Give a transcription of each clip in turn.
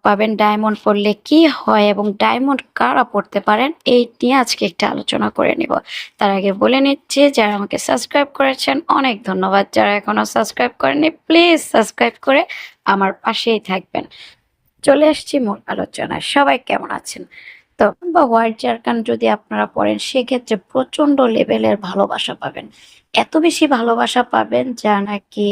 পাবেন, ডায়মন্ড পড়লে কি হয় এবং ডায়মন্ড কারা পড়তে পারেন এই নিয়ে আজকে একটা আলোচনা করে নিব। তার আগে বলে নিচ্ছি, যারা আমাকে সাবস্ক্রাইব করেছেন অনেক ধন্যবাদ, যারা এখনো সাবস্ক্রাইব করেননি প্লিজ সাবস্ক্রাইব করে আমার পাশেই থাকবেন। চলে আসছি মূল আলোচনায়। সবাই কেমন আছেন? তো হোয়াইট জারকান যদি আপনারা পড়েন সেক্ষেত্রে প্রচন্ড লেভেলের ভালোবাসা পাবেন। এত বেশি ভালোবাসা পাবেন যা নাকি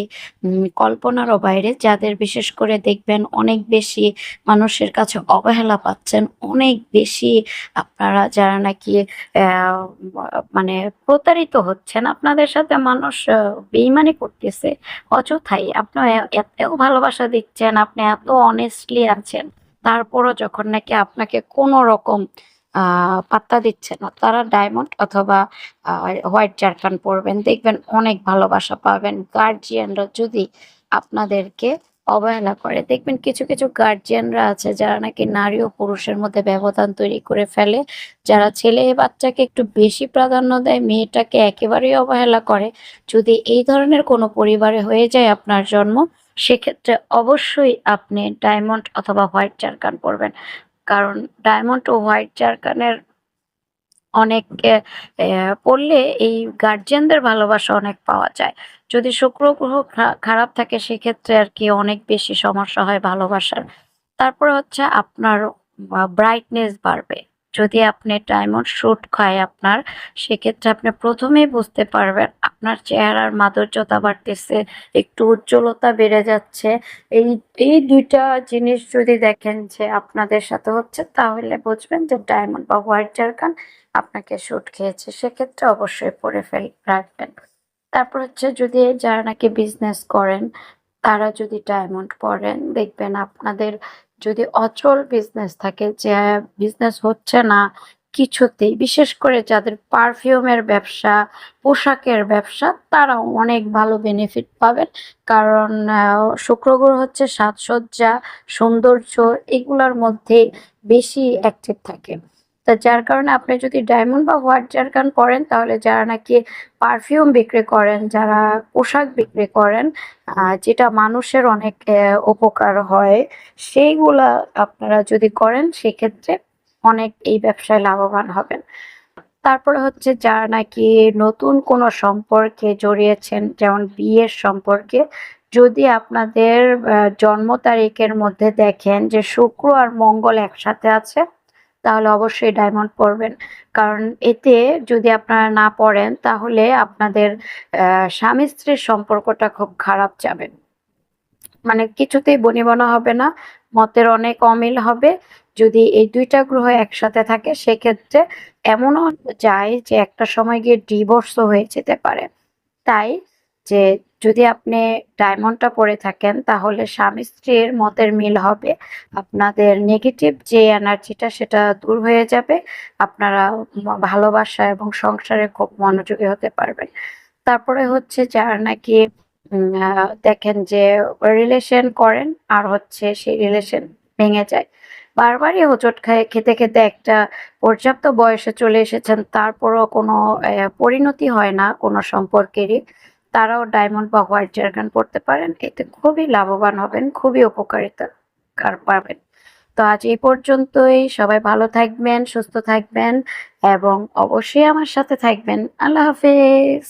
কল্পনারও বাইরে। যাদের বিশেষ করে দেখবেন অনেক বেশি মানুষের কাছে অবহেলা পাচ্ছেন, অনেক বেশি আপনারা যারা নাকি মানে প্রতারিত হচ্ছেন, আপনাদের সাথে মানুষ বেইমানি করতেছে অযথাই। আপনার এত ভালোবাসা দিচ্ছেন, আপনি এত অনেস্টলি আছেন, তারপরও যখন নাকি আপনাকে কোনো রকম পাত্তা দিচ্ছে না, তারা ডায়মন্ড অথবা হোয়াইট জারকান পরবেন, দেখবেন অনেক ভালোবাসা পাবেন। গার্জিয়ানরা যদি আপনাদেরকে অবহেলা করে, দেখবেন কিছু কিছু গার্জিয়ানরা আছে যারা নাকি নারী ও পুরুষের মধ্যে ব্যবধান তৈরি করে ফেলে। যারা ছেলে বাচ্চাকে একটু বেশি প্রাধান্য দেয়, মেয়েটাকে একেবারেই অবহেলা করে। যদি এই ধরনের কোনো পরিবারে হয়ে যায় আপনার জন্ম, সেক্ষেত্রে অবশ্যই আপনি ডায়মন্ড অথবা হোয়াইট জারকান পরবেন। কারণ ডায়মন্ড ও হোয়াইট জারকানের অনেক পড়লে এই গার্জিয়ানদের ভালোবাসা অনেক পাওয়া যায়। যদি শুক্র গ্রহ খারাপ থাকে সেক্ষেত্রে আরকি অনেক বেশি সমস্যা হয় ভালোবাসার। তারপরে হচ্ছে আপনার ব্রাইটনেস বাড়বে। যদি আপনি ডায়মন্ড শুট খায় আপনার, সেক্ষেত্রে আপনি ১ম এই বুঝতে পারবেন আপনার চেহারার মাধুর্যতা বাড়তেছে, একটু উজ্জ্বলতা বেড়ে যাচ্ছে। এই এই ২ টা জিনিস যদি দেখেন যে আপনাদের সাথে হচ্ছে, তাহলে বুঝবেন যে ডায়মন্ড বা হোয়াইট জারকান আপনাকে শুট খেয়েছে। সেক্ষেত্রে অবশ্যই পরে রাখবেন। তারপর হচ্ছে যদি যারা নাকি বিজনেস করেন, তারা যদি ডায়মন্ড পরেন, দেখবেন আপনাদের যদি অচল বিজনেস থাকে, যে বিজনেস হচ্ছে না কিছুতেই, বিশেষ করে যাদের পারফিউমের ব্যবসা, পোশাকের ব্যবসা, তারা অনেক ভালো বেনিফিট পাবেন। কারণ শুক্র গ্রহ হচ্ছে সাজসজ্জা, সৌন্দর্য, এগুলার মধ্যে বেশি অ্যাক্টিভ থাকে। তা যার কারণে আপনি যদি ডায়মন্ড বা হোয়াইট জারকান পরেন, তাহলে যারা নাকি পারফিউম বিক্রি করেন, যারা পোশাক বিক্রি করেন, যেটা মানুষের অনেক উপকার হয়, সেইগুলা আপনারা যদি করেন সেক্ষেত্রে অনেক এই ব্যবসায় লাভবান হবেন। তারপরে হচ্ছে যারা নাকি নতুন কোনো সম্পর্কে জড়িয়েছেন, যেমন বিয়ের সম্পর্কে, যদি আপনাদের জন্ম তারিখের মধ্যে দেখেন যে শুক্র আর মঙ্গল একসাথে আছে, তাহলে অবশ্যই ডায়মন্ড পরবেন। কারণ এতে যদি আপনারা না পড়েন, তাহলে আপনাদের স্বামী-স্ত্রীর সম্পর্কটা খুব খারাপ যাবে। মানে কিছুতেই বনিবনা হবে না, মতের অনেক অমিল হবে। যদি এই ২ টা গ্রহ একসাথে থাকে সেক্ষেত্রে এমনও যায় যে একটা সময় গিয়ে ডিভোর্সও হয়ে যেতে পারে। তাই যে যদি আপনি ডায়মন্ডটা পরে থাকেন, তাহলে স্বামী-স্ত্রীর মতের মিল হবে। আপনাদের নেগেটিভ যে এনার্জিটা সেটা দূর হয়ে যাবে। আপনারা ভালোবাসা এবং সংসারে খুব মনোযোগী হতে পারবেন। তারপরে হচ্ছে যারা নাকি দেখেন যে রিলেশন করেন আর হচ্ছে সেই রিলেশন ভেঙে যায়। বারবারই হোঁচট খেতে খেতে একটা পর্যাপ্ত বয়সে চলে এসেছেন, তারপরও কোনো পরিণতি হয় না কোনো সম্পর্কেরই। তারাও ডায়মন্ড বা হোয়াইট জারকান পড়তে পারেন। এতে খুবই লাভবান হবেন, খুবই উপকারিতা পাবেন। তো আজ এই পর্যন্তই। সবাই ভালো থাকবেন, সুস্থ থাকবেন এবং অবশ্যই আমার সাথে থাকবেন। আল্লাহ হাফেজ।